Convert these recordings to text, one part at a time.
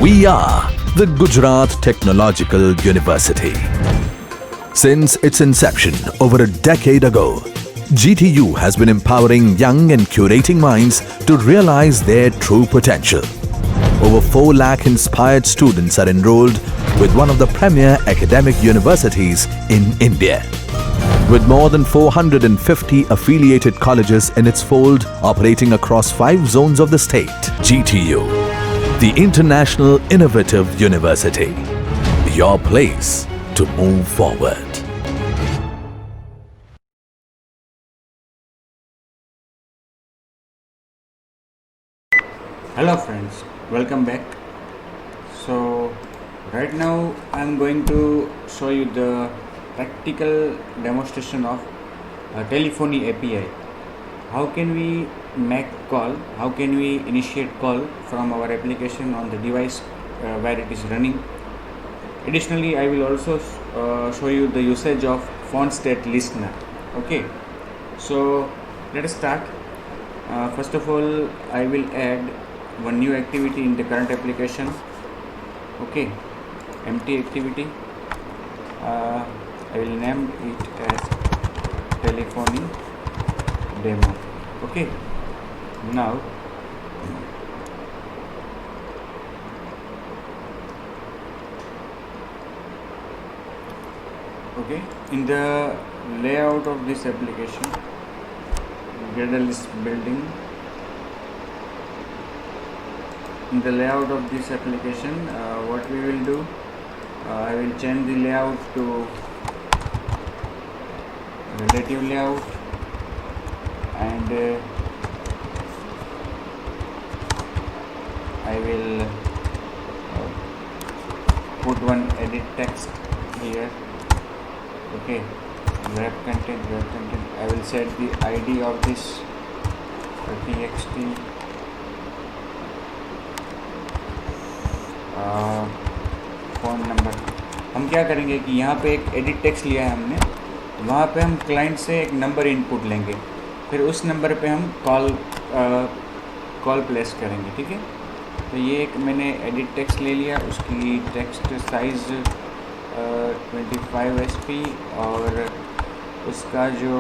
We are the Gujarat Technological University. Since its inception over a decade ago, GTU has been empowering young and curating minds to realize their true potential. Over 4 lakh inspired students are enrolled with one of the premier academic universities in India. With more than 450 affiliated colleges in its fold operating across 5 zones of the state, GTU, the International Innovative University, your place to move forward. Hello friends, welcome back. So right now I'm going to show you the practical demonstration of telephony API. How can we make call, how can we initiate call from our application on the device where it is running. Additionally, I will also show you the usage of phone state listener. Okay, so let us start. First of all, I will add one new activity in the current application. Okay, empty activity. I will name it as telephony demo. Okay, now in the layout of this application, Gradle is building. In the layout of this application, what we will do, I will change the layout to relative layout, and I will put one edit text here. Okay, wrap content. I will set the ID of this txt phone number. हम क्या करेंगे कि यहाँ पे एक edit text लिया है हमने, वहाँ पे हम क्लाइंट से एक नंबर इनपुट लेंगे, फिर उस नंबर पे हम कॉल प्लेस करेंगे. ठीक है, तो ये एक मैंने एडिट टेक्स्ट ले लिया. उसकी टेक्स्ट साइज़ 25 SP और उसका जो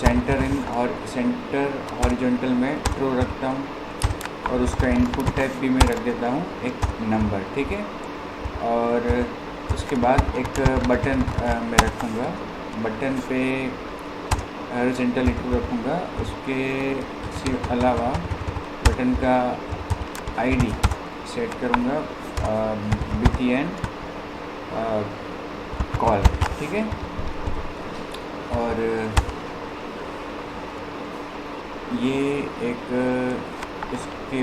सेंटर इन और सेंटर हॉरिजॉन्टल में ट्रू रखता हूँ, और उसका इनपुट टाइप भी मैं रख देता हूँ एक नंबर. ठीक है, और उसके बाद एक बटन मैं रखूँगा. बटन पे हॉरिजॉन्टल ट्रू रखूँगा. उसके अलावा बटन का ID सेट करूँगा BTN कॉल. ठीक है, और ये एक इसके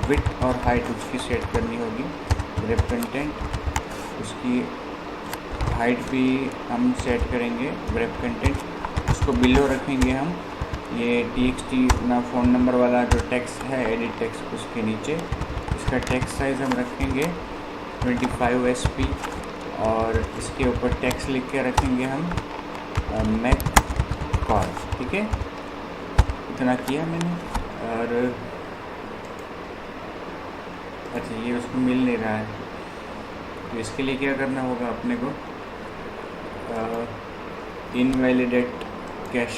विड्थ और हाइट उसकी सेट करनी होगी. ग्रेप कंटेंट, उसकी हाइट भी हम सेट करेंगे. ग्रेप कंटेंट उसको बिलो रखेंगे हम. ये txt ना फ़ोन नंबर वाला जो टेक्स्ट है एडिट टेक्स्ट, उसके नीचे इसका टेक्स्ट साइज़ हम रखेंगे 25 SP, और इसके ऊपर टेक्स्ट लिख के रखेंगे हम मेक कॉल. ठीक है, इतना किया मैंने. और अच्छा, ये उसको मिल नहीं रहा है, तो इसके लिए क्या करना होगा अपने को, इनवैलिडेट कैश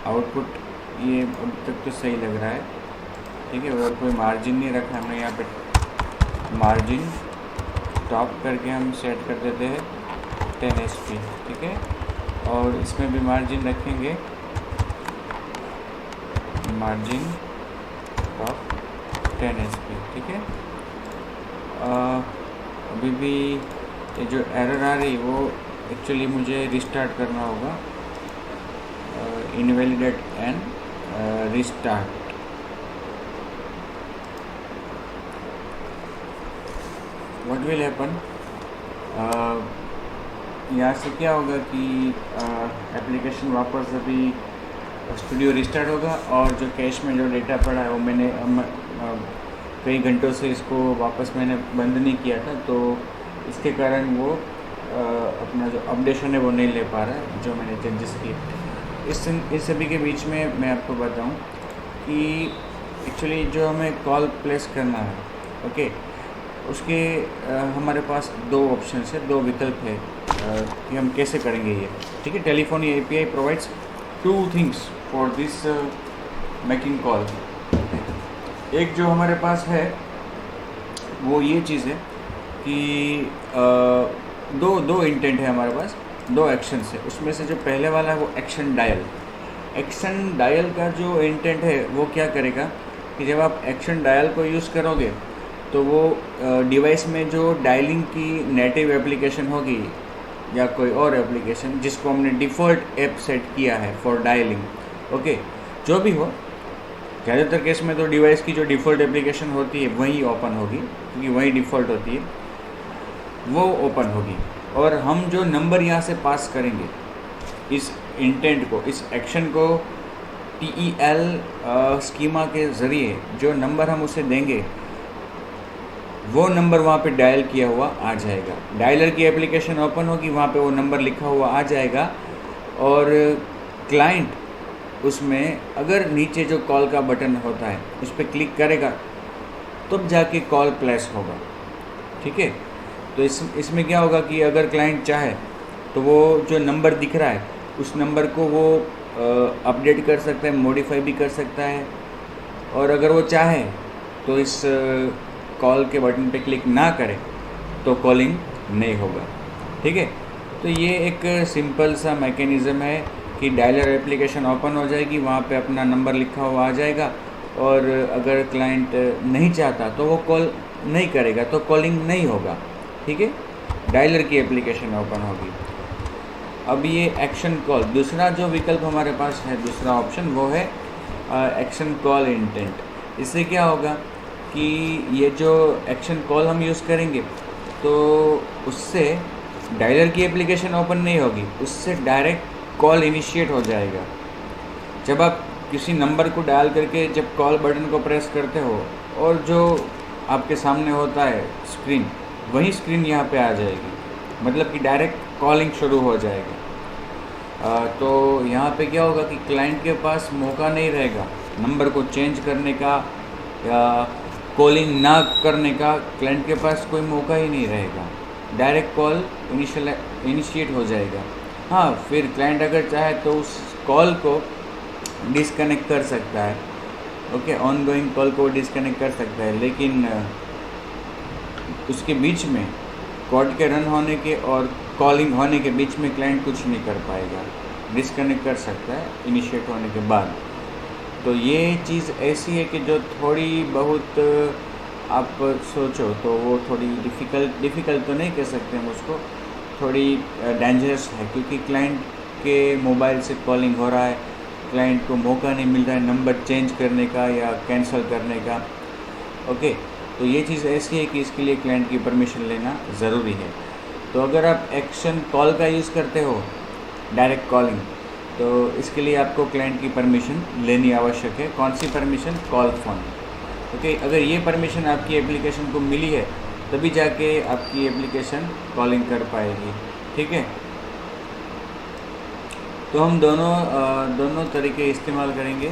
आउटपुट. ये अब तक तो सही लग रहा है. ठीक है, और कोई मार्जिन नहीं रखा हमने. यहाँ पे मार्जिन टॉप करके हम सेट कर देते हैं 10 SP. ठीक है, और इसमें भी मार्जिन रखेंगे, मार्जिन टॉप 10 SP. ठीक है, अभी भी ये जो एरर आ रही वो एक्चुअली मुझे रिस्टार्ट करना होगा. Invalidate and restart. What will happen, यहाँ से क्या होगा कि एप्लीकेशन वापस अभी स्टूडियो रिस्टार्ट होगा, और जो कैश में जो डेटा पड़ा है वो मैंने कई घंटों से इसको वापस मैंने बंद नहीं किया था, तो इसके कारण वो अपना जो अपडेशन है वो नहीं ले पा रहा है, जो मैंने चेंजेस किए। इस सभी के बीच में मैं आपको बताऊं कि एक्चुअली जो हमें कॉल प्लेस करना है, ओके, उसके हमारे पास दो ऑप्शन है, दो विकल्प है कि हम कैसे करेंगे ये, ठीक है। Telephony API provides two things for this making call. एक जो हमारे पास है वो ये चीज़ है कि दो इंटेंट है हमारे पास, दो एक्शंस है। उसमें से जो पहले वाला है वो एक्शन डायल। एक्शन डायल का जो इंटेंट है वो क्या करेगा कि जब आप एक्शन डायल को यूज़ करोगे तो वो डिवाइस में जो डायलिंग की नेटिव एप्लीकेशन होगी या कोई और एप्लीकेशन जिसको हमने डिफ़ॉल्ट ऐप सेट किया है फॉर डायलिंग, ओके, जो भी हो, ज़्यादातर केस में तो डिवाइस की जो डिफ़ॉल्ट एप्लीकेशन होती है वही ओपन होगी, क्योंकि वही डिफ़ॉल्ट होती है, वो ओपन होगी। और हम जो नंबर यहाँ से पास करेंगे, इस इंटेंट को, इस एक्शन को TEL स्कीमा के ज़रिए जो नंबर हम उसे देंगे वो नंबर वहाँ पे डायल किया हुआ आ जाएगा। डायलर की एप्लीकेशन ओपन होगी, वहाँ पे वो नंबर लिखा हुआ आ जाएगा और क्लाइंट उसमें अगर नीचे जो कॉल का बटन होता है उस पर क्लिक करेगा तब जाके कॉल प्लेस होगा, ठीक है। तो इसमें क्या होगा कि अगर क्लाइंट चाहे तो वो जो नंबर दिख रहा है उस नंबर को वो अपडेट कर सकता है, मॉडिफाई भी कर सकता है, और अगर वो चाहे तो इस कॉल के बटन पे क्लिक ना करे तो कॉलिंग नहीं होगा, ठीक है। तो ये एक सिंपल सा मैकेनिज़्म है कि डायलर एप्लीकेशन ओपन हो जाएगी, वहाँ पे अपना नंबर लिखा हुआ आ जाएगा, और अगर क्लाइंट नहीं चाहता तो वो कॉल नहीं करेगा, तो कॉलिंग नहीं होगा, ठीक है। डायलर की एप्लीकेशन ओपन होगी। अब ये एक्शन कॉल, दूसरा जो विकल्प हमारे पास है, दूसरा ऑप्शन, वो है एक्शन कॉल इंटेंट। इससे क्या होगा कि ये जो एक्शन कॉल हम यूज़ करेंगे तो उससे डायलर की एप्लीकेशन ओपन नहीं होगी, उससे डायरेक्ट कॉल इनिशिएट हो जाएगा। जब आप किसी नंबर को डायल करके जब कॉल बटन को प्रेस करते हो और जो आपके सामने होता है स्क्रीन, वही स्क्रीन यहाँ पे आ जाएगी, मतलब कि डायरेक्ट कॉलिंग शुरू हो जाएगा। तो यहाँ पे क्या होगा कि क्लाइंट के पास मौका नहीं रहेगा नंबर को चेंज करने का या कॉलिंग ना करने का, क्लाइंट के पास कोई मौका ही नहीं रहेगा, डायरेक्ट कॉल इनिशिएट हो जाएगा। हाँ, फिर क्लाइंट अगर चाहे तो उस कॉल को डिस्कनेक्ट कर सकता है, ओके, ऑनगोइंग कॉल को डिस्कनेक्ट कर सकता है, लेकिन उसके बीच में कोड के रन होने के और कॉलिंग होने के बीच में क्लाइंट कुछ नहीं कर पाएगा, डिस्कनेक्ट कर सकता है इनिशिएट होने के बाद। तो ये चीज़ ऐसी है कि जो थोड़ी बहुत आप सोचो तो वो थोड़ी डिफ़िकल्ट तो नहीं कह सकते हम उसको, थोड़ी डेंजरस है, क्योंकि क्लाइंट के मोबाइल से कॉलिंग हो रहा है, क्लाइंट को मौका नहीं मिल रहा है नंबर चेंज करने का या कैंसिल करने का, ओके। तो ये चीज़ ऐसी है कि इसके लिए क्लाइंट की परमिशन लेना ज़रूरी है। तो अगर आप एक्शन कॉल का यूज़ करते हो, डायरेक्ट कॉलिंग, तो इसके लिए आपको क्लाइंट की परमिशन लेनी आवश्यक है। कौन सी परमिशन? Call phone, okay. अगर ये परमिशन आपकी एप्लीकेशन को मिली है तभी जाके आपकी एप्लीकेशन कॉलिंग कर पाएगी, ठीक है। तो हम दोनों तरीके इस्तेमाल करेंगे,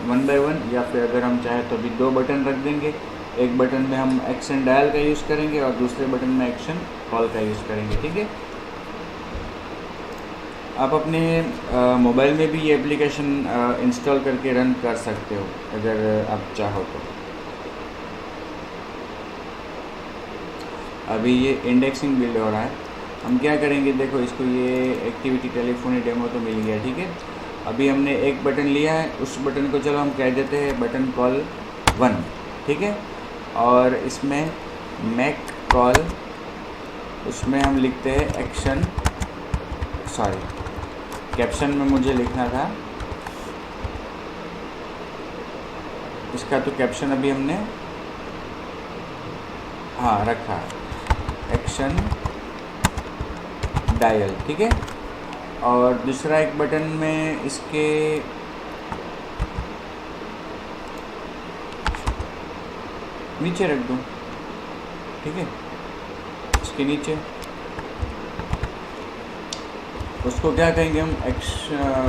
1 बाय 1, या फिर अगर हम चाहें तो भी 2 बटन रख देंगे। एक बटन में हम एक्शन डायल का यूज़ करेंगे और दूसरे बटन में एक्शन कॉल का यूज़ करेंगे, ठीक है। आप अपने मोबाइल में भी ये एप्लीकेशन इंस्टॉल करके रन कर सकते हो अगर आप चाहो तो। अभी ये इंडेक्सिंग बिल्ड हो रहा है, हम क्या करेंगे, देखो इसको ये एक्टिविटी टेलीफोनी डेमो तो मिल गया, ठीक है। अभी हमने एक बटन लिया है, उस बटन को चलो हम कह देते हैं बटन कॉल 1, ठीक है। और इसमें मैक कॉल, उसमें हम लिखते हैं एक्शन, सॉरी कैप्शन में मुझे लिखना था इसका, तो कैप्शन अभी हमने हाँ रखा, एक्शन डायल, ठीक है। और दूसरा एक बटन में इसके नीचे रख दूँ, ठीक है, इसके नीचे उसको क्या कहेंगे हम,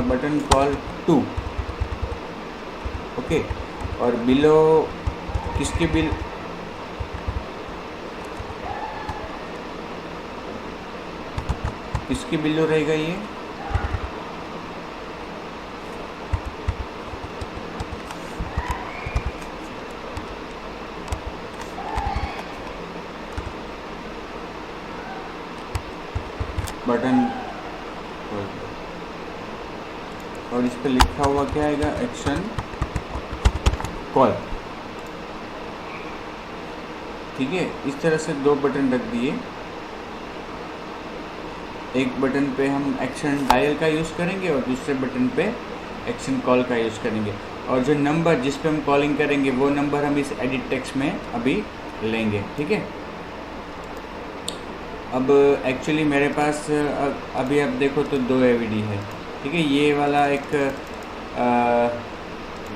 बटन कॉल 2, ओके। और बिलो किसके बिलो रहेगा ये, बटन, और इस पे लिखा हुआ क्या आएगा, एक्शन कॉल, ठीक है। इस तरह से 2 बटन रख दिए। एक बटन पे हम एक्शन डायल का यूज़ करेंगे और दूसरे बटन पे एक्शन कॉल का यूज़ करेंगे। और जो नंबर जिस पे हम कॉलिंग करेंगे वो नंबर हम इस एडिट टेक्स्ट में अभी लेंगे, ठीक है। अब एक्चुअली मेरे पास अभी आप देखो तो 2 AVD है, ठीक है। ये वाला एक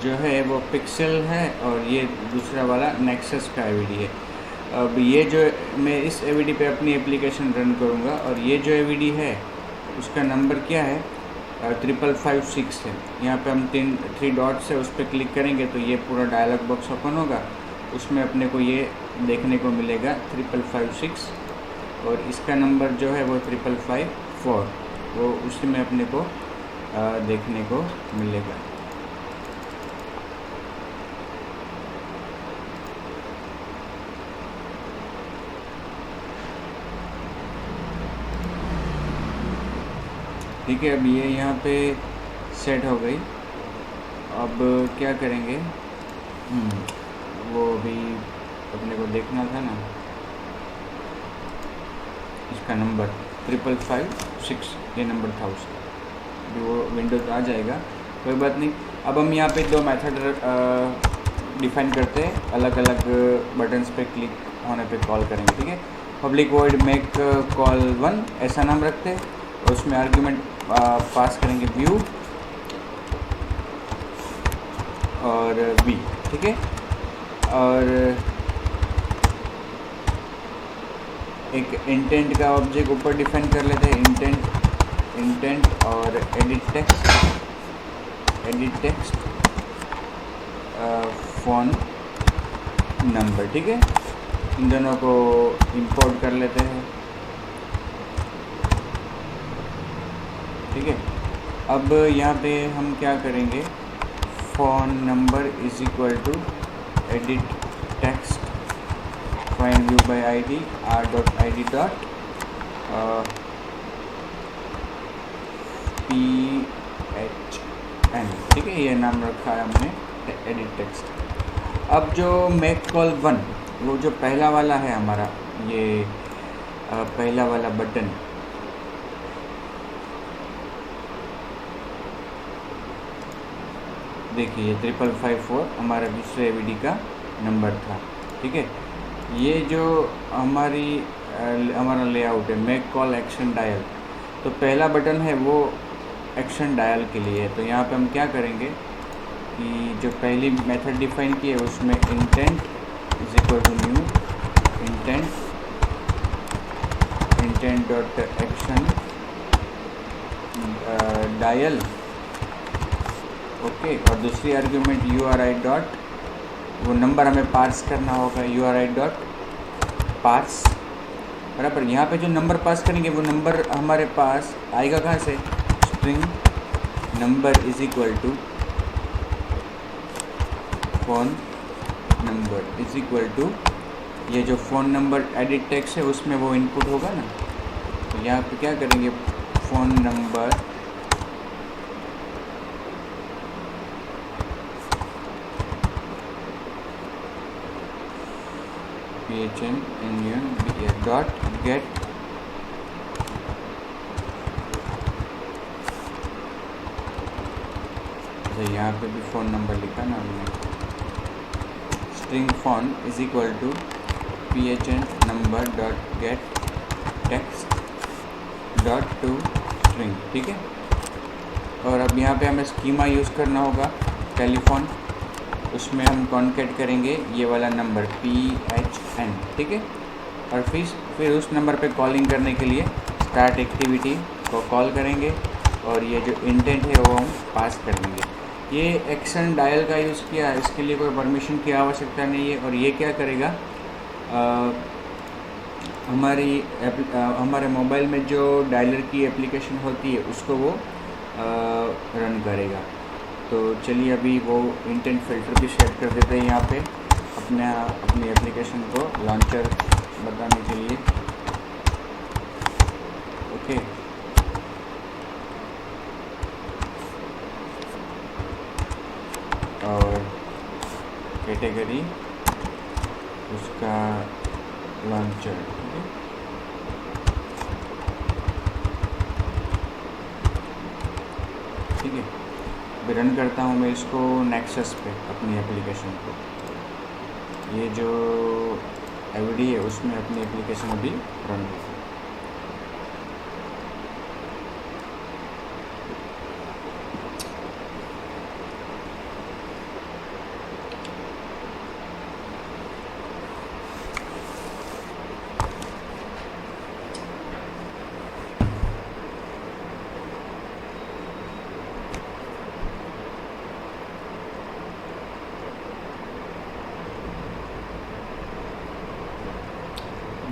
जो है वो पिक्सल है और ये दूसरा वाला नेक्सस का AVD है। अब ये जो मैं इस AVD पे अपनी एप्लीकेशन रन करूँगा और ये जो AVD है उसका नंबर क्या है, 5556 है। यहाँ पे हम 3 डॉट्स है, उस पर क्लिक करेंगे तो ये पूरा डायलॉग बॉक्स ओपन होगा, उसमें अपने को ये देखने को मिलेगा 5556, और इसका नंबर जो है वो 5554, वो उसी में अपने को देखने को मिलेगा। ठीक है, अब ये यहाँ पे सेट हो गई। अब क्या करेंगे, वो अभी अपने को देखना था ना, इसका नंबर 5556 ये नंबर था उसका, अभी वो विंडो तो आ जाएगा, कोई बात नहीं। अब हम यहाँ पे 2 मेथड डिफाइन करते हैं, अलग अलग बटन्स पे क्लिक होने पे कॉल करेंगे, ठीक है। पब्लिक वॉइड मेक कॉल 1 ऐसा नाम रखते हैं, और उसमें आर्ग्यूमेंट पास करेंगे व्यू और बी, ठीक है। और एक इंटेंट का ऑब्जेक्ट ऊपर डिफाइन कर लेते हैं, इंटेंट और एडिट टेक्स्ट फ़ोन नंबर, ठीक है। इन दोनों को इंपोर्ट कर लेते हैं, ठीक है। अब यहाँ पे हम क्या करेंगे, phone number is equal to edit text find view by ID r.id dot PHN, ठीक है, ये नाम रखा है हमने एडिट टेक्स्ट। अब जो मेक कॉल 1, वो जो पहला वाला है हमारा, ये पहला वाला बटन, देखिए ये 5554 हमारा दूसरे AVD का नंबर था, ठीक है। ये जो हमारा लेआउट है मेक कॉल एक्शन डायल, तो पहला बटन है वो एक्शन डायल के लिए है। तो यहाँ पे हम क्या करेंगे कि जो पहली मेथड डिफाइन की है उसमें intent is equal to new intent dot action dial, okay. और दूसरी आर्ग्यूमेंट URI डॉट, वो नंबर हमें पार्स करना होगा, URI डॉट पार्स, बराबर। यहाँ पे जो नंबर पास करेंगे वो नंबर हमारे पास आएगा कहाँ से, string number is equal to phone number is equal to, ये जो फ़ोन नंबर एडिट टेक्स्ट है उसमें वो इनपुट होगा ना। तो यहाँ पे क्या करेंगे, phone number PHN union dot get अच्छा, यहाँ पे भी फ़ोन नंबर लिखा ना हमने, string phone is equal to PHN number dot get text dot to string, ठीक है। और अब यहाँ पे हमें स्कीमा यूज़ करना होगा टेलीफोन, उसमें हम कॉन्केट करेंगे ये वाला नंबर PHN, ठीक है। और फिर उस नंबर पे कॉलिंग करने के लिए स्टार्ट एक्टिविटी को कॉल करेंगे और ये जो इंटेंट है वो हम पास कर देंगे। ये एक्शन डायल का यूज़ किया है, इसके लिए कोई परमिशन की आवश्यकता नहीं है। और ये क्या करेगा, हमारे मोबाइल में जो डायलर की एप्लीकेशन होती है उसको वो रन करेगा। तो चलिए अभी वो इंटेंट फ़िल्टर भी सेट कर देते हैं यहाँ पे अपनी एप्लीकेशन को लॉन्चर बताने के लिए। ओके, और कैटेगरी उसका लॉन्चर, ठीक है। ठीक है, अभी रन करता हूँ मैं इसको नेक्सस पे अपनी एप्लीकेशन को। ये जो एवडी है उसमें अपनी एप्लीकेशन अभी रन होगी।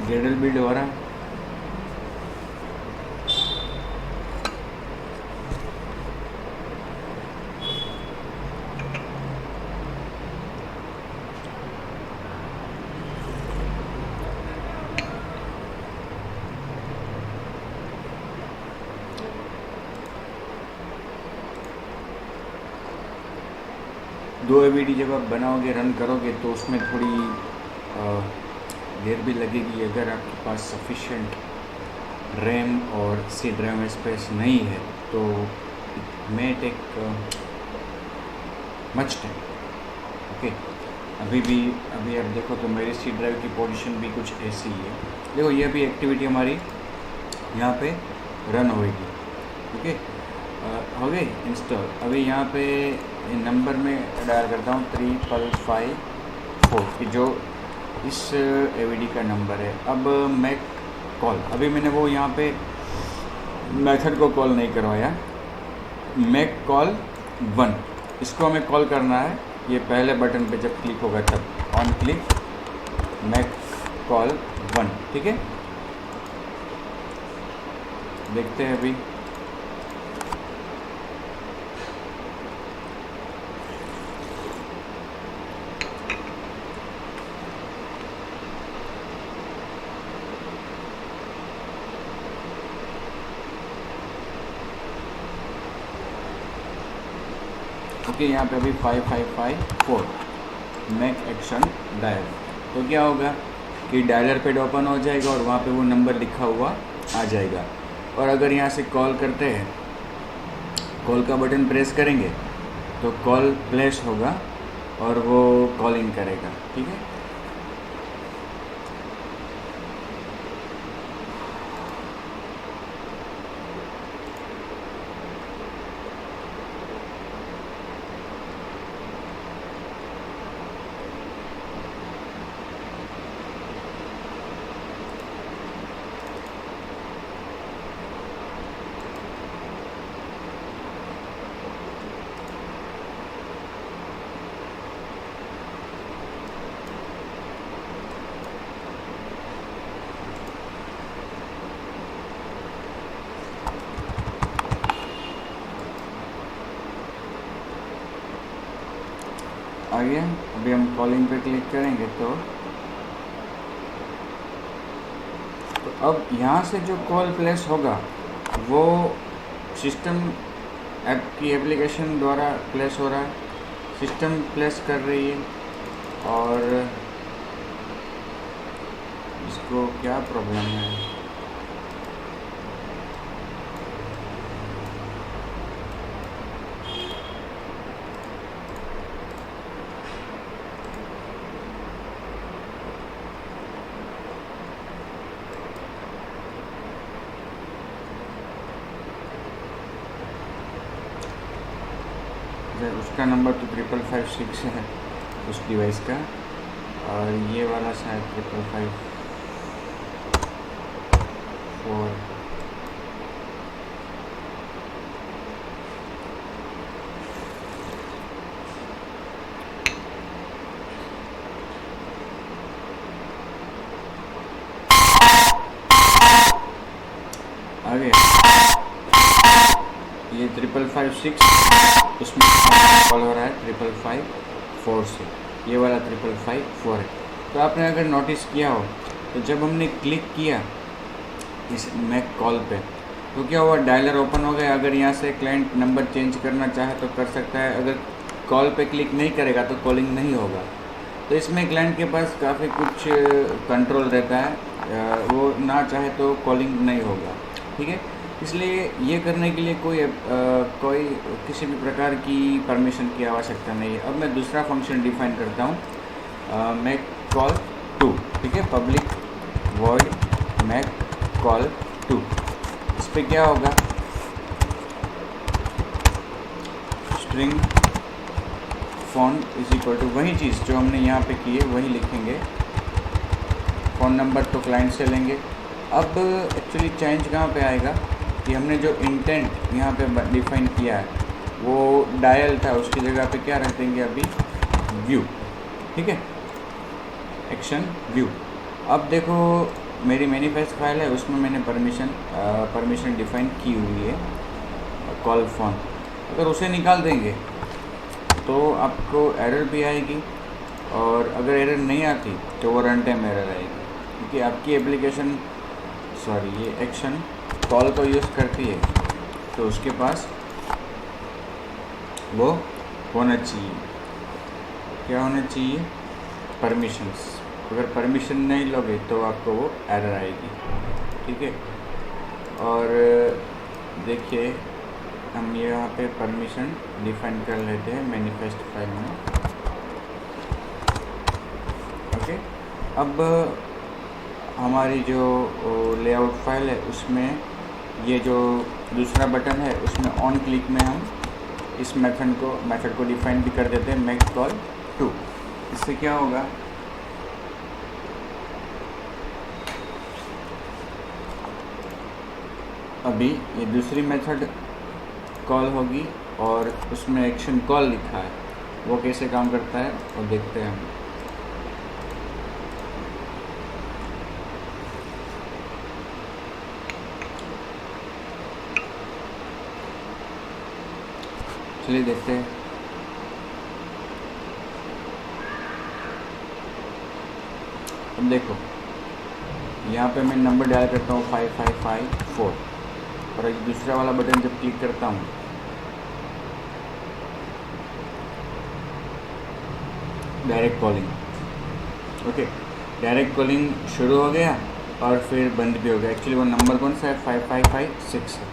ग्रेडल बिल्ड हो रहा है। दो एवीडी जब आप बनाओगे, रन करोगे तो उसमें थोड़ी देर भी लगेगी। अगर आपके पास सफिशिएंट रैम और सी ड्राइव स्पेस नहीं है तो may take much time. Okay, अभी आप देखो तो मेरी सी ड्राइव की पोजीशन भी कुछ ऐसी ही है। देखो ये भी एक्टिविटी हमारी यहाँ पे रन होएगी। ठीक है, हो गई इंस्टॉल। अभी यहाँ पे नंबर में डायल करता हूँ 3554 कि जो इस एवीडी का नंबर है। अब मैक कॉल, अभी मैंने वो यहाँ पे मेथड को कॉल नहीं करवाया। मैक कॉल 1 इसको हमें कॉल करना है। ये पहले बटन पे जब क्लिक होगा तब ऑन क्लिक मैक कॉल 1। ठीक है, देखते हैं अभी। ओके, यहाँ पे अभी 5554 मैक एक्शन डायल। तो क्या होगा कि डायलर पैड ओपन हो जाएगा और वहाँ पे वो नंबर लिखा हुआ आ जाएगा। और अगर यहाँ से कॉल करते हैं, कॉल का बटन प्रेस करेंगे तो कॉल प्लेस होगा और वो कॉलिंग करेगा। ठीक है, आ गया। अभी हम कॉलिंग पे क्लिक करेंगे तो अब यहाँ से जो कॉल प्लेस होगा वो सिस्टम ऐप की एप्लीकेशन द्वारा प्लेस हो रहा है। सिस्टम प्लेस कर रही है और इसको क्या प्रॉब्लम है। उसका नंबर तो 5556 है उस डिवाइस का, और ये वाला शायद 5554 556 उसमें कॉल हो रहा है 555 से, ये वाला 555 है। तो आपने अगर नोटिस किया हो तो जब हमने क्लिक किया इस मैक कॉल पे तो क्या हुआ, डायलर ओपन हो गया। अगर यहाँ से क्लाइंट नंबर चेंज करना चाहे तो कर सकता है, अगर कॉल पे क्लिक नहीं करेगा तो कॉलिंग नहीं होगा। तो इसमें क्लाइंट के पास काफ़ी कुछ कंट्रोल रहता है, वो ना चाहे तो कॉलिंग नहीं होगा, ठीक है। इसलिए ये करने के लिए कोई किसी भी प्रकार की परमिशन की आवश्यकता नहीं है। अब मैं दूसरा फंक्शन डिफाइन करता हूँ, मैक कॉल टू, ठीक है, public void make call two. इस पर क्या होगा, string font is equal to वही चीज़ जो हमने यहाँ पे की है वही लिखेंगे। फ़ोन नंबर तो क्लाइंट से लेंगे। अब एक्चुअली चेंज कहाँ पे आएगा कि हमने जो इंटेंट यहाँ पे डिफाइन किया है वो डायल था, उसकी जगह पे क्या रख देंगे अभी, व्यू, ठीक है, एक्शन व्यू। अब देखो मेरी मैनिफेस्ट फाइल है, उसमें मैंने परमिशन डिफाइन की हुई है कॉल फ़ोन। अगर उसे निकाल देंगे तो आपको एरर भी आएगी, और अगर एरर नहीं आती तो वो रन टाइम एरर आएगी, क्योंकि आपकी एप्लीकेशन ये एक्शन कॉल को यूज़ करती है तो उसके पास वो होना चाहिए, क्या होना चाहिए, परमिशंस। अगर परमिशन नहीं लोगे तो आपको वो एरर आएगी, ठीक है। और देखिए हम यहाँ पे परमिशन डिफाइन कर लेते हैं मैनिफेस्ट फाइल में, ओके। अब हमारी जो लेआउट फाइल है उसमें ये जो दूसरा बटन है उसमें ऑन क्लिक में हम इस मेथड को डिफाइन भी कर देते हैं, मैक कॉल टू। इससे क्या होगा, अभी ये दूसरी मेथड कॉल होगी और उसमें एक्शन कॉल लिखा है, वो कैसे काम करता है और देखते हैं हम। चलिए देखते हैं। अब देखो यहाँ पे मैं नंबर डायल करता हूँ 5554, और एक दूसरा वाला बटन जब क्लिक करता हूँ direct calling, okay, direct calling शुरू हो गया और फिर बंद भी हो गया। एक्चुअली वो नंबर कौन सा है, 5556 है,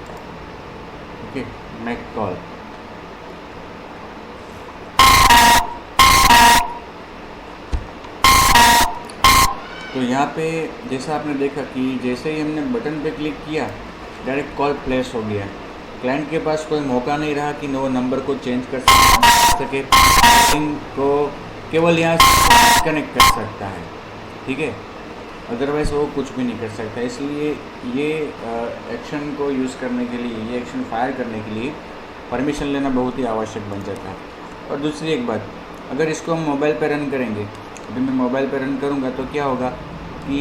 ओके, मैक कॉल। तो यहाँ पे जैसा आपने देखा कि जैसे ही हमने बटन पे क्लिक किया डायरेक्ट कॉल प्लेस हो गया। क्लाइंट के पास कोई मौका नहीं रहा कि वो नंबर को चेंज कर सके, को केवल यहाँ से कनेक्ट कर सकता है, ठीक है, अदरवाइज़ वो कुछ भी नहीं कर सकता। इसलिए ये एक्शन को यूज़ करने के लिए, ये एक्शन फायर करने के लिए परमिशन लेना बहुत ही आवश्यक बन जाता है। और दूसरी एक बात, अगर इसको हम मोबाइल पर रन करेंगे, अभी मैं मोबाइल पर रन करूँगा तो क्या होगा कि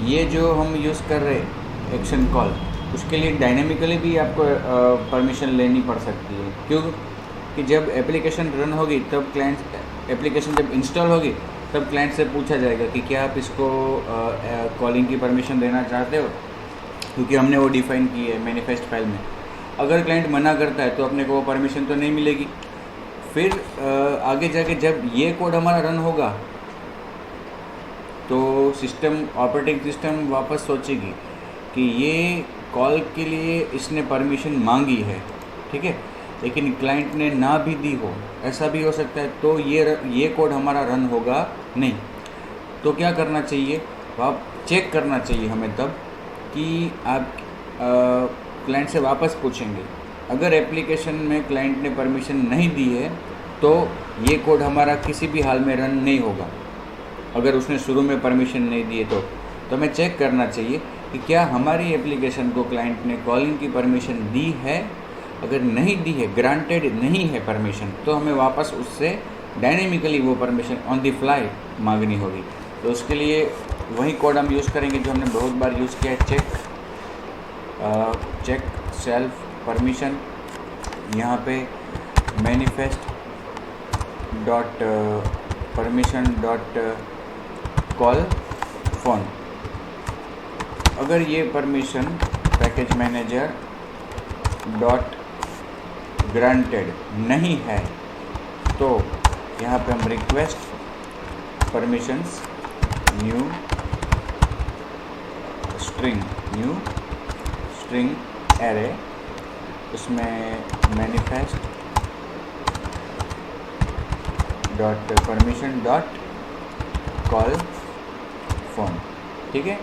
ये जो हम यूज़ कर रहे हैं एक्शन कॉल, उसके लिए डायनेमिकली भी आपको परमिशन लेनी पड़ सकती है। क्यों कि जब एप्लीकेशन रन होगी तब क्लाइंट, एप्लीकेशन जब इंस्टॉल होगी तब क्लाइंट से पूछा जाएगा कि क्या आप इसको कॉलिंग की परमिशन देना चाहते हो, क्योंकि हमने वो डिफ़ाइन की है मैनिफेस्ट फाइल में। अगर क्लाइंट मना करता है तो अपने को वो परमिशन तो नहीं मिलेगी। फिर आगे जाके जब ये कोड हमारा रन होगा तो ऑपरेटिंग सिस्टम वापस सोचेगी कि ये कॉल के लिए इसने परमिशन मांगी है, ठीक है, लेकिन क्लाइंट ने ना भी दी हो, ऐसा भी हो सकता है, तो ये कोड हमारा रन होगा नहीं। तो क्या करना चाहिए, आप चेक करना चाहिए हमें तब कि आप क्लाइंट से वापस पूछेंगे। अगर एप्लीकेशन में क्लाइंट ने परमिशन नहीं दी है तो ये कोड हमारा किसी भी हाल में रन नहीं होगा, अगर उसने शुरू में परमिशन नहीं दी है तो हमें चेक करना चाहिए कि क्या हमारी एप्लीकेशन को क्लाइंट ने कॉलिंग की परमिशन दी है। अगर नहीं दी है, ग्रांटेड नहीं है परमिशन, तो हमें वापस उससे डायनेमिकली वो परमिशन ऑन द फ्लाई मांगनी होगी। तो उसके लिए वही कोड हम यूज़ करेंगे जो हमने बहुत बार यूज़ किया है, चेक सेल्फ परमिशन, यहाँ पे manifest dot permission dot call phone. अगर ये permission package manager dot granted नहीं है तो यहाँ पे हम request permissions new string array, उसमें manifest dot permission dot call phone, ठीक है,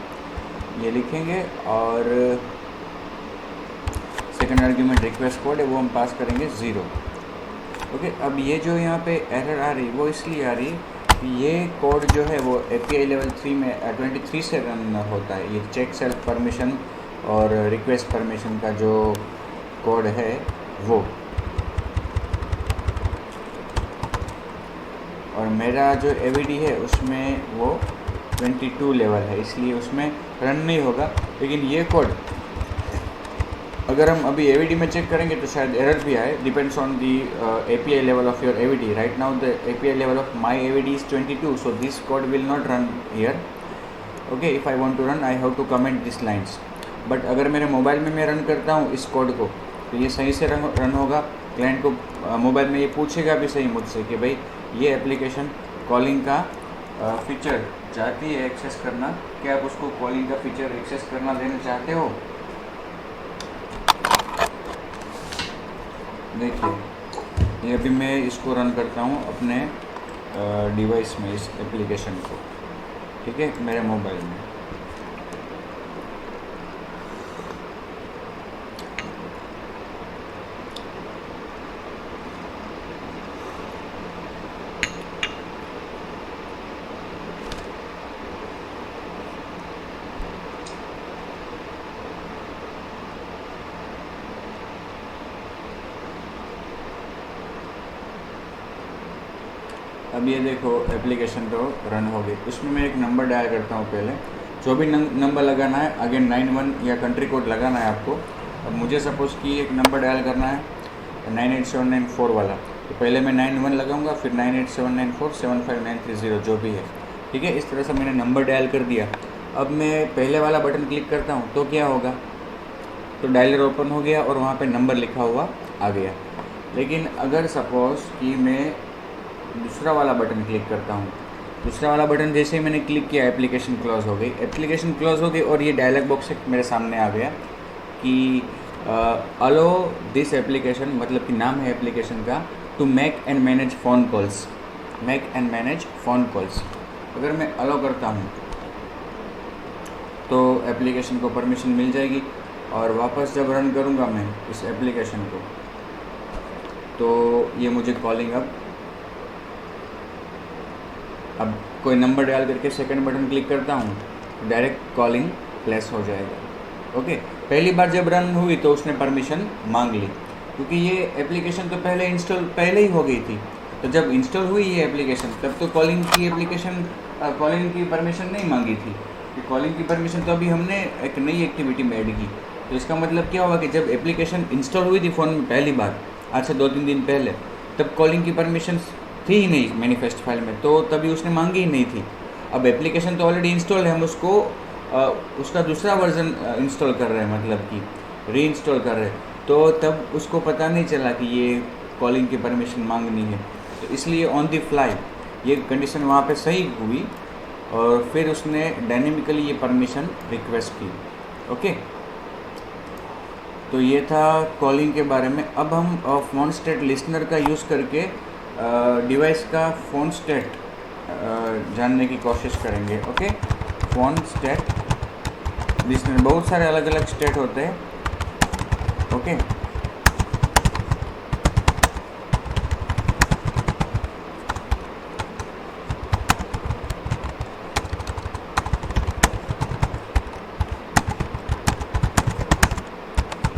ये लिखेंगे। और सेकंड आर्ग्यूमेंट रिक्वेस्ट कोड है वो हम पास करेंगे 0। ओके, अब ये जो यहाँ पे एरर आ रही वो इसलिए आ रही है कि ये कोड जो है वो API लेवल 3 में 23 से रन होता है। ये चेक सेल्फ परमिशन और रिक्वेस्ट परमिशन का जो कोड है वो, और मेरा जो AVD है उसमें वो 22 लेवल है, इसलिए उसमें रन नहीं होगा। लेकिन ये कोड अगर हम अभी AVD में चेक करेंगे तो शायद एरर भी आए, depends on the API level of your AVD। Right now the API level of my AVD is 22, so this code will not run here. Okay, if I want to run I have to comment these lines. But अगर मेरे mobile में मैं run करता हूँ इस code को तो ये सही से रन होगा। क्लाइंट को मोबाइल में ये पूछेगा भी सही मुझसे कि भाई ये एप्लीकेशन कॉलिंग का फीचर चाहती है एक्सेस करना, क्या आप उसको कॉलिंग का फीचर एक्सेस करना देना चाहते हो। देखिए, ये अभी मैं इसको रन करता हूँ अपने डिवाइस में, इस एप्लीकेशन को, ठीक है, मेरे मोबाइल में। अब ये देखो एप्लीकेशन तो रन हो गई। उसमें मैं एक नंबर डायल करता हूँ पहले, जो भी नंबर लगाना है, अगेन 91 या कंट्री कोड लगाना है आपको। अब मुझे सपोज़ कि एक नंबर डायल करना है 98794 वाला, तो पहले मैं 91 लगाऊंगा, फिर 987947593 जो भी है, ठीक है। इस तरह से मैंने नंबर डायल कर दिया। अब मैं पहले वाला बटन क्लिक करता हूँ तो क्या होगा, तो डायलर ओपन हो गया और वहाँ पे नंबर लिखा हुआ आ गया। लेकिन अगर सपोज़ कि मैं दूसरा वाला बटन क्लिक करता हूँ, दूसरा वाला बटन जैसे ही मैंने क्लिक किया एप्लीकेशन क्लोज हो गई, एप्लीकेशन क्लोज हो गई और ये डायलॉग बॉक्स मेरे सामने आ गया कि अलो दिस एप्लीकेशन, मतलब कि नाम है एप्लीकेशन का, to make and manage phone calls, make and manage phone calls. अगर मैं अलो करता हूँ तो एप्लीकेशन को परमिशन मिल जाएगी, और वापस जब रन करूँगा मैं इस एप्लीकेशन को तो ये मुझे कॉलिंग अब कोई नंबर डाल करके सेकंड बटन क्लिक करता हूँ, डायरेक्ट कॉलिंग प्लेस हो जाएगा। ओके, पहली बार जब रन हुई तो उसने परमिशन मांग ली, क्योंकि ये एप्लीकेशन तो पहले ही हो गई थी। तो जब इंस्टॉल हुई ये एप्लीकेशन तब तो कॉलिंग की परमिशन नहीं मांगी थी, कि कॉलिंग की परमिशन तो अभी हमने एक नई एक्टिविटी में ऐड की। तो इसका मतलब क्या हुआ कि जब एप्लीकेशन इंस्टॉल हुई थी फ़ोन में पहली बार, आज से 2-3 दिन पहले, तब कॉलिंग की परमिशन थी ही नहीं मैनिफेस्ट फाइल में, तो तभी उसने मांगी ही नहीं थी। अब एप्लीकेशन तो ऑलरेडी इंस्टॉल है, हम उसको उसका दूसरा वर्जन इंस्टॉल कर रहे हैं, मतलब कि री इंस्टॉल कर रहे हैं, तो तब उसको पता नहीं चला कि ये कॉलिंग की परमिशन मांगनी है। तो इसलिए ऑन द फ्लाई ये कंडीशन वहाँ पे सही हुई और फिर उसने डायनेमिकली ये परमिशन रिक्वेस्ट की। ओके, तो ये था कॉलिंग के बारे में। अब हम फ़ोन स्टेट लिसनर का यूज़ करके डिवाइस का फ़ोन स्टेट जानने की कोशिश करेंगे। ओके, फ़ोन स्टेट लिसनर, बहुत सारे अलग अलग स्टेट होते हैं। ओके,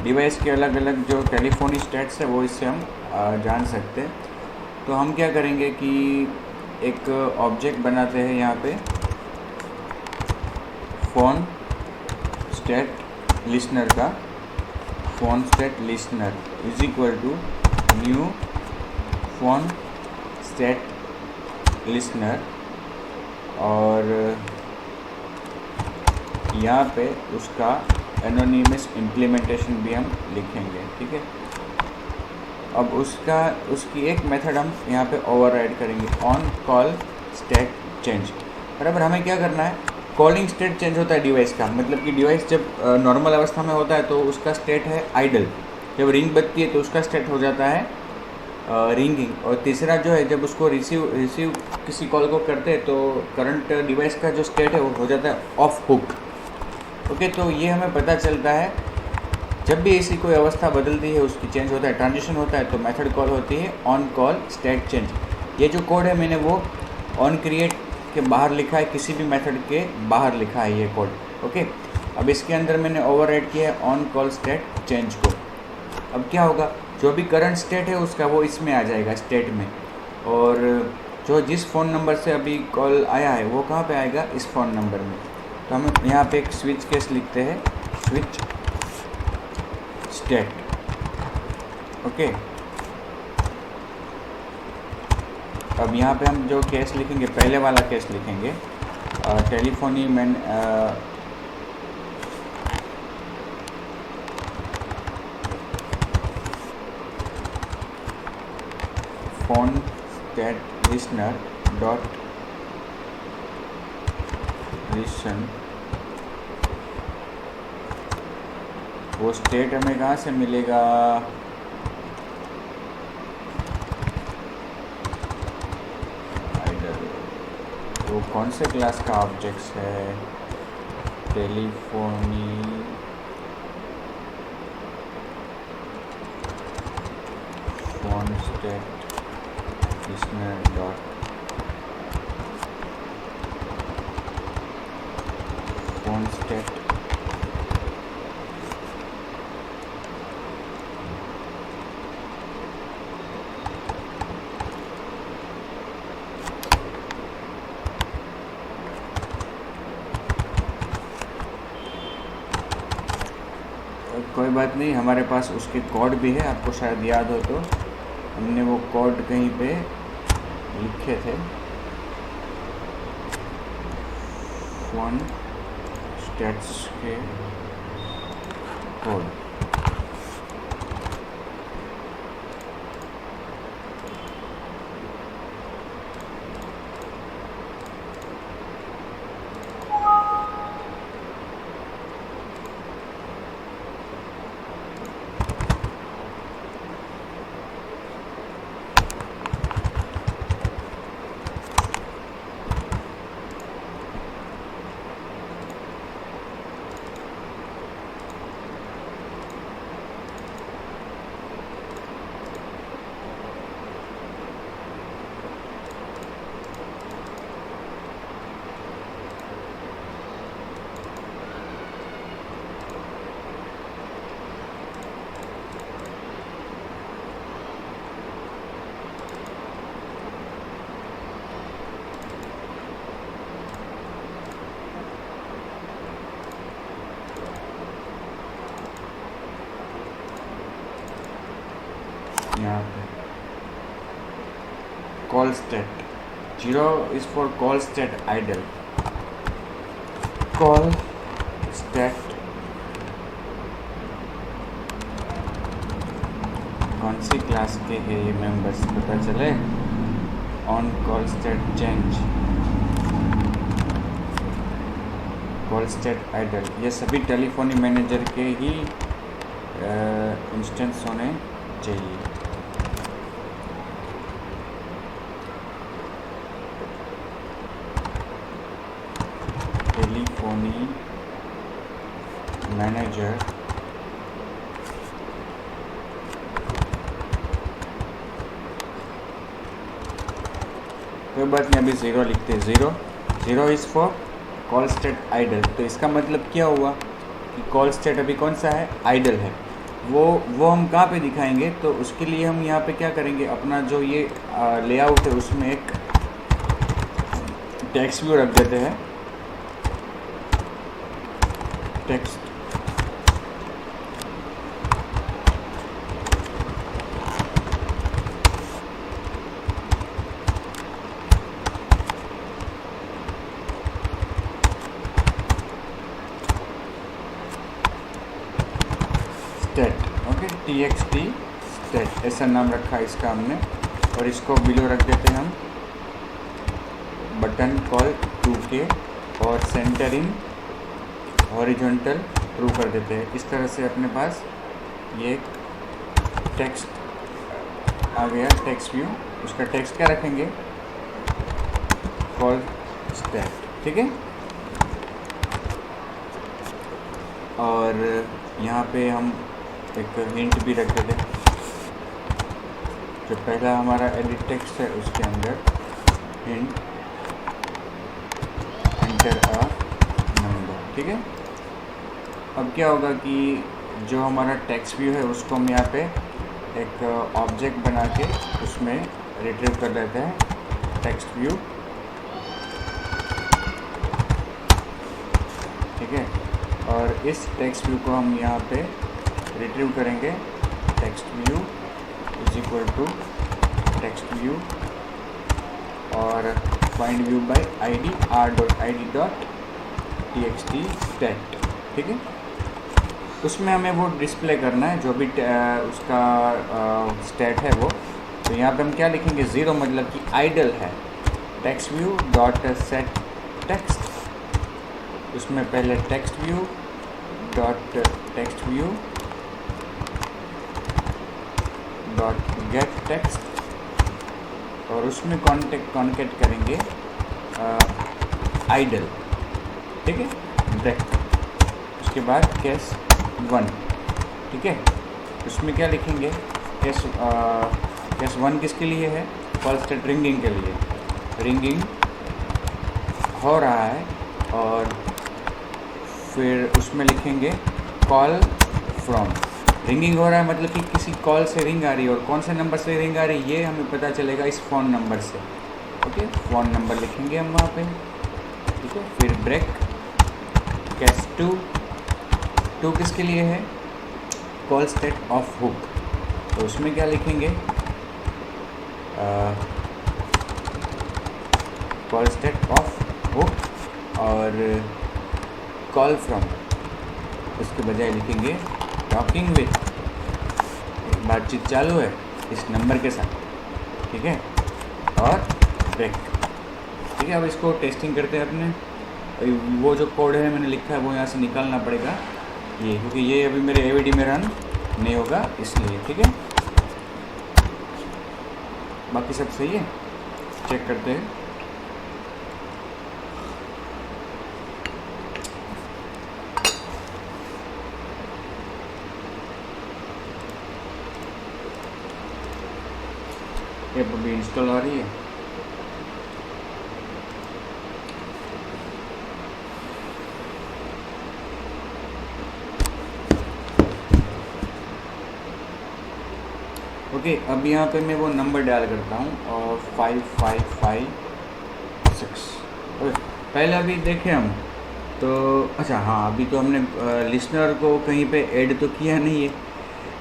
डिवाइस के अलग अलग जो टेलीफोनी स्टेट्स है वो इससे हम जान सकते हैं। तो हम क्या करेंगे कि एक ऑब्जेक्ट बनाते हैं यहाँ पे, फ़ोन स्टेट लिसनर का phone state listener is equal to new phone state listener, और यहाँ पे उसका एनोनिमस इम्प्लीमेंटेशन भी हम लिखेंगे, ठीक है। अब उसकी एक मेथड हम यहाँ पे ओवरराइड करेंगे, ऑन कॉल स्टेट चेंज। बराबर, हमें क्या करना है, कॉलिंग स्टेट चेंज होता है डिवाइस का, मतलब कि डिवाइस जब नॉर्मल अवस्था में होता है तो उसका स्टेट है आइडल, जब रिंग बजती है तो उसका स्टेट हो जाता है रिंगिंग, और तीसरा जो है जब उसको रिसीव किसी कॉल को करते हैं तो करंट डिवाइस का जो स्टेट है वो हो जाता है ऑफ हुक। ओके, तो ये हमें पता चलता है जब भी ऐसी कोई अवस्था बदलती है, उसकी चेंज होता है, ट्रांजिशन होता है, तो मेथड कॉल होती है ऑन कॉल स्टेट चेंज। ये जो कोड है मैंने वो ऑन क्रिएट के बाहर लिखा है, किसी भी मेथड के बाहर लिखा है ये कोड। ओके, अब इसके अंदर मैंने ओवरराइड किया है ऑन कॉल स्टेट चेंज को। अब क्या होगा, जो भी करंट स्टेट है उसका वो इसमें आ जाएगा स्टेट में, और जो जिस फ़ोन नंबर से अभी कॉल आया है वो कहाँ पे आएगा, इस फ़ोन नंबर में। तो हम यहाँ पे एक स्विच केस लिखते हैं, स्विच स्टेट। ओके, अब यहाँ पे हम जो केस लिखेंगे, पहले वाला केस लिखेंगे, telephony man phone state listener dot listen. वो स्टेट हमें कहाँ से मिलेगा, वो कौन से क्लास का ऑब्जेक्ट्स है, telephony phone state listener dot phone state कोई बात नहीं, हमारे पास उसके कोड भी है, आपको शायद याद हो तो हमने वो कोड कहीं पे लिखे थे, फोन स्टेट्स के कोड। यहाँ पे call state 0 is for call state idle, call state कौन सी क्लास के है ये मेंबर्स पता चले, on call state change, call state idle, ये सभी टेलीफोनी मैनेजर के ही इंस्टेंस होने चाहिए। टेलीफोनी मैनेजर कोई बात नहीं, अभी 0 लिखते हैं, 0 is for call state idle. तो इसका मतलब क्या हुआ कि कॉल स्टेट अभी कौन सा है, आइडल है। वो हम कहाँ पे दिखाएंगे, तो उसके लिए हम यहाँ पे क्या करेंगे, अपना जो ये लेआउट है उसमें एक टेक्स्ट व्यू रख देते हैं, टेक्स्ट ओके, txt stat ऐसा नाम रखा है इसका हमने, और इसको बिलो रख देते हैं हम बटन कॉल 2K और सेंटर इन हॉरिजॉन्टल ट्रू कर देते हैं। इस तरह से अपने पास ये टेक्स्ट आ गया, टेक्स्ट व्यू। उसका टेक्स्ट क्या रखेंगे, कॉल स्टैट, ठीक है। और यहाँ पे हम एक हिंट भी रख देते हैं, जो पहला हमारा एडिट टेक्स्ट है उसके अंदर हिंट एंटर अ नंबर, ठीक है। अब क्या होगा कि जो हमारा टेक्स्ट व्यू है उसको हम यहाँ पे एक ऑब्जेक्ट बना के उसमें रिट्रीव कर लेते हैं टेक्स्ट व्यू, ठीक है। और इस टेक्स्ट व्यू को हम यहाँ पे रिट्रीव करेंगे text view is equal to text view और find view by id r.id.txt stat, ठीक है। उसमें हमें वो डिस्प्ले करना है जो भी उसका स्टेट है वो। तो यहाँ पे हम क्या लिखेंगे, 0 मतलब कि आइडल है, text view dot set text, उसमें पहले text view dot text view dot get text और उसमें कॉन्केट करेंगे आइडल, ठीक है, ब्रेक। उसके बाद केस 1, ठीक है। उसमें क्या लिखेंगे, केस 1 किसके लिए है, कॉल स्टेट रिंगिंग के लिए, रिंगिंग हो रहा है। और फिर उसमें लिखेंगे कॉल फ्रॉम, रिंगिंग हो रहा है मतलब कि किसी कॉल से रिंग आ रही है, और कौन से नंबर से रिंग आ रही है ये हमें पता चलेगा इस फ़ोन नंबर से, ओके। फ़ोन नंबर लिखेंगे हम वहाँ पे, ठीक है। फिर ब्रेक, केस 2 किसके लिए है, कॉल स्टेट ऑफ हुक, तो उसमें क्या लिखेंगे, कॉल स्टेट ऑफ हुक और कॉल फ्रॉम, उसके बजाय लिखेंगे टॉकिंग विथ, बातचीत चालू है इस नंबर के साथ, ठीक है। और ब्रेक, ठीक है। अब इसको टेस्टिंग करते हैं अपने, वो जो कोड है मैंने लिखा है वो यहाँ से निकालना पड़ेगा ये, क्योंकि ये अभी मेरे AVD में रन नहीं होगा इसलिए, ठीक है। बाकी सब सही है, चेक करते हैं। ऐप अभी इंस्टॉल आ रही है, ओके। अब यहाँ पे मैं वो नंबर डायल करता हूँ और 5556, ओके। पहले अभी देखें हम तो, अच्छा हाँ, अभी तो हमने लिसनर को कहीं पे ऐड तो किया नहीं है,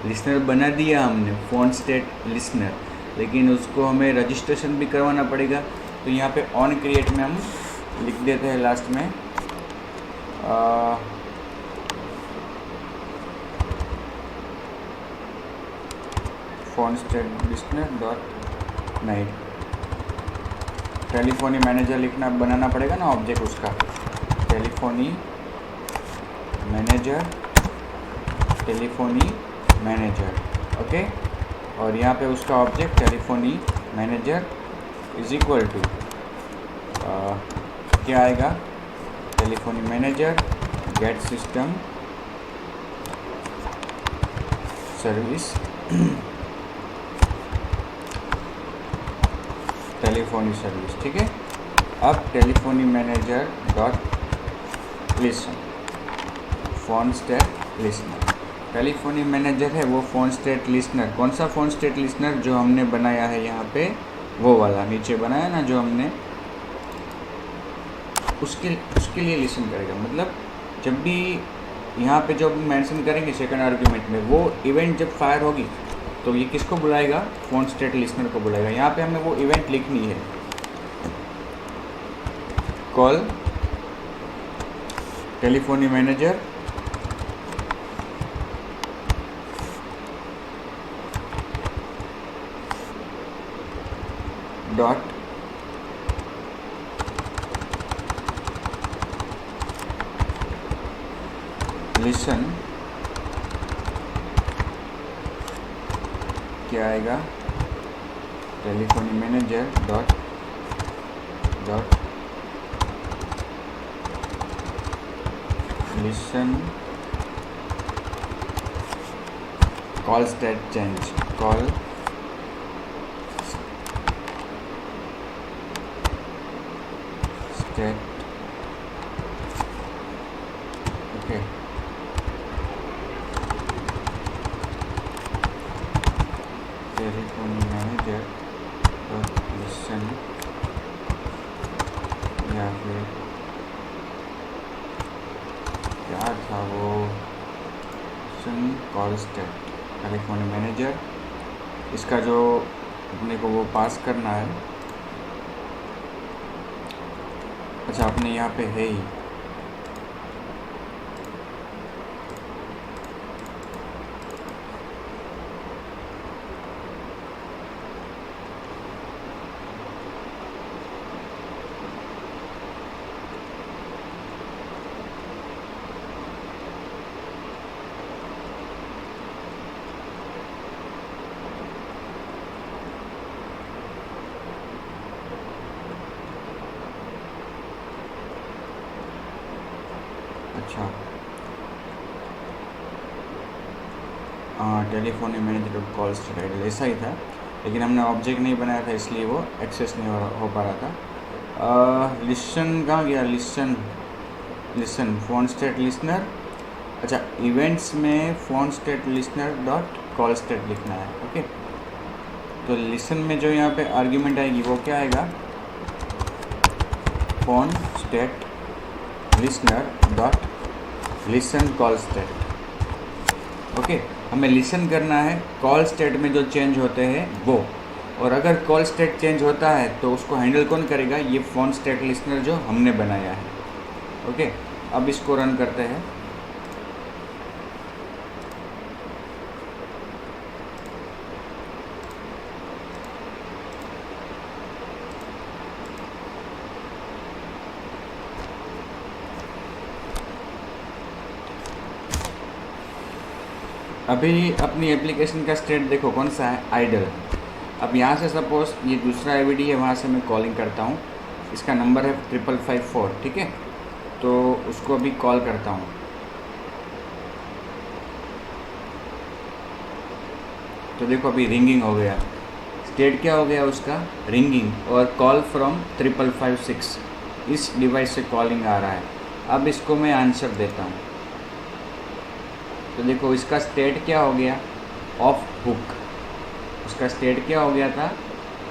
लिसनर बना दिया हमने फ़ोन स्टेट लिसनर, लेकिन उसको हमें रजिस्ट्रेशन भी करवाना पड़ेगा। तो यहाँ पे ऑन क्रिएट में हम लिख देते हैं लास्ट में phone state listener dot night, telephony manager लिखना बनाना पड़ेगा ना ऑब्जेक्ट उसका, टेलीफोनी मैनेजर, ओके। और यहाँ पे उसका object telephony manager is equal to क्या आएगा, telephony manager get system service telephony service, ठीक है। अब telephony manager dot listen phone state listener, telephony manager है वो फ़ोन स्टेट लिसनर, कौन सा फ़ोन स्टेट लिसनर, जो हमने बनाया है यहाँ पे वो वाला नीचे बनाया ना जो हमने, उसके लिए लिसन करेगा। मतलब जब भी यहाँ पे जो मेंशन करेंगे सेकंड आर्ग्यूमेंट में, वो इवेंट जब फायर होगी तो ये किसको बुलाएगा, फ़ोन स्टेट लिसनर को बुलाएगा। यहाँ पे हमें वो इवेंट लिखनी है, call telephony manager dot listen क्या आएगा, telephony manager dot listen call state change, call state, okay. Telephony manager dot listen या फिर क्या था वो, listen call state telephony manager, इसका जो अपने को वो पास करना है, अच्छा अपने यहाँ पे है ही, अच्छा हाँ telephony manager dot call state idle ऐसा ही था, लेकिन हमने ऑब्जेक्ट नहीं बनाया था इसलिए वो एक्सेस नहीं हो पा रहा था। लिसन कहाँ गया, लिसन फोन स्टेट लिसनर, अच्छा इवेंट्स में phone state listener dot call state लिखना है, ओके। तो लिसन में जो यहाँ पे आर्ग्यूमेंट आएगी वो क्या आएगा, phone state listener dot listen call state, okay. हमें लिसन करना है कॉल स्टेट में जो चेंज होते हैं वो, और अगर कॉल स्टेट चेंज होता है तो उसको हैंडल कौन करेगा, ये फोन स्टेट लिसनर जो हमने बनाया है, ओके। अब इसको रन करते हैं, अभी अपनी एप्लीकेशन का स्टेट देखो कौन सा है, आइडल। अब यहाँ से सपोज ये दूसरा AVD है, वहाँ से मैं कॉलिंग करता हूँ, इसका नंबर है 5554, ठीक है। तो उसको अभी कॉल करता हूँ, तो देखो अभी रिंगिंग हो गया, स्टेट क्या हो गया उसका, रिंगिंग, और कॉल फ्रॉम 5556, इस डिवाइस से कॉलिंग आ रहा है। अब इसको मैं आंसर देता हूँ, तो देखो इसका स्टेट क्या हो गया, ऑफ हुक, उसका स्टेट क्या हो गया था,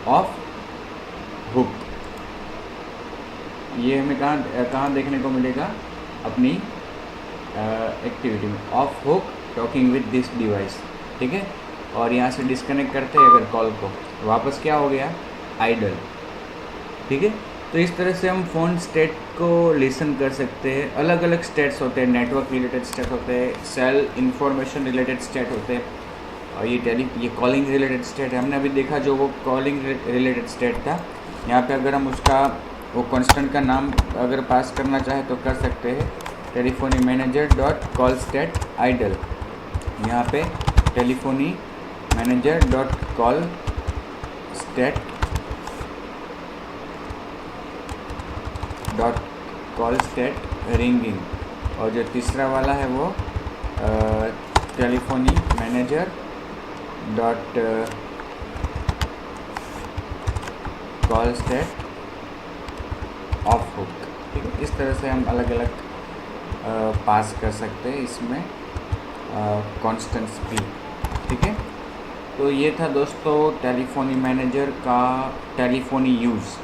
ऑफ हुक। ये हमें कहाँ देखने को मिलेगा, अपनी एक्टिविटी में, of hook talking with this device, ठीक है। और यहाँ से डिस्कनेक्ट करते हैं अगर कॉल को, वापस क्या हो गया, आइडल, ठीक है। तो इस तरह से हम फ़ोन स्टेट को लिसन कर सकते हैं। अलग अलग स्टेट्स होते हैं, नेटवर्क रिलेटेड स्टेट होते हैं, सेल इंफॉर्मेशन रिलेटेड स्टेट होते हैं, और ये कॉलिंग रिलेटेड स्टेट है। हमने अभी देखा जो वो कॉलिंग रिलेटेड स्टेट था, यहाँ पे अगर हम उसका वो कांस्टेंट का नाम अगर पास करना चाहे तो कर सकते हैं, telephony manager dot call state idle. यहाँ पे telephony manager dot call state dot call state ringing, और जो तीसरा वाला है वो telephony manager dot call state off hook, ठीक है। इस तरह से हम अलग अलग पास कर सकते हैं इसमें कॉन्स्टेंट्स भी, ठीक है। तो ये था दोस्तों टेलीफोनी मैनेजर का टेलीफोनी यूज़,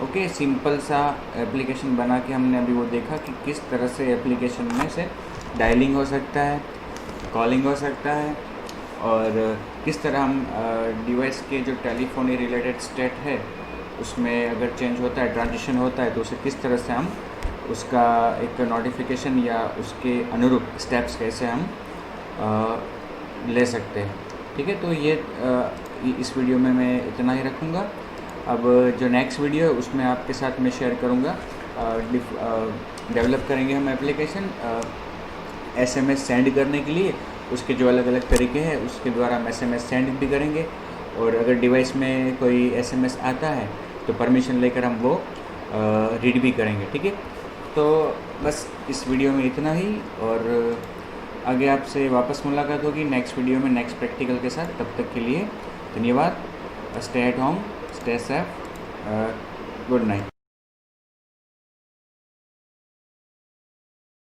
ओके। सिंपल सा एप्लीकेशन बना के हमने अभी वो देखा कि किस तरह से एप्लीकेशन में से डायलिंग हो सकता है, कॉलिंग हो सकता है, और किस तरह हम डिवाइस के जो टेलीफोनी रिलेटेड स्टेट है उसमें अगर चेंज होता है, ट्रांजिशन होता है, तो उसे किस तरह से हम उसका एक नोटिफिकेशन या उसके अनुरूप स्टेप्स कैसे हम ले सकते हैं, ठीक है। तो ये इस वीडियो में मैं इतना ही रखूँगा। अब जो नेक्स्ट वीडियो है उसमें आपके साथ मैं शेयर करूँगा, डेवलप करेंगे हम एप्लीकेशन SMS सेंड करने के लिए। उसके जो अलग अलग तरीके हैं उसके द्वारा हम SMS सेंड भी करेंगे, और अगर डिवाइस में कोई SMS आता है तो परमिशन लेकर हम वो रीड भी करेंगे। ठीक है, तो बस इस वीडियो में इतना ही, और आगे आपसे वापस मुलाकात होगी नेक्स्ट वीडियो में नेक्स्ट प्रैक्टिकल के साथ। तब तक के लिए धन्यवाद। Stay at home, stay safe, good night.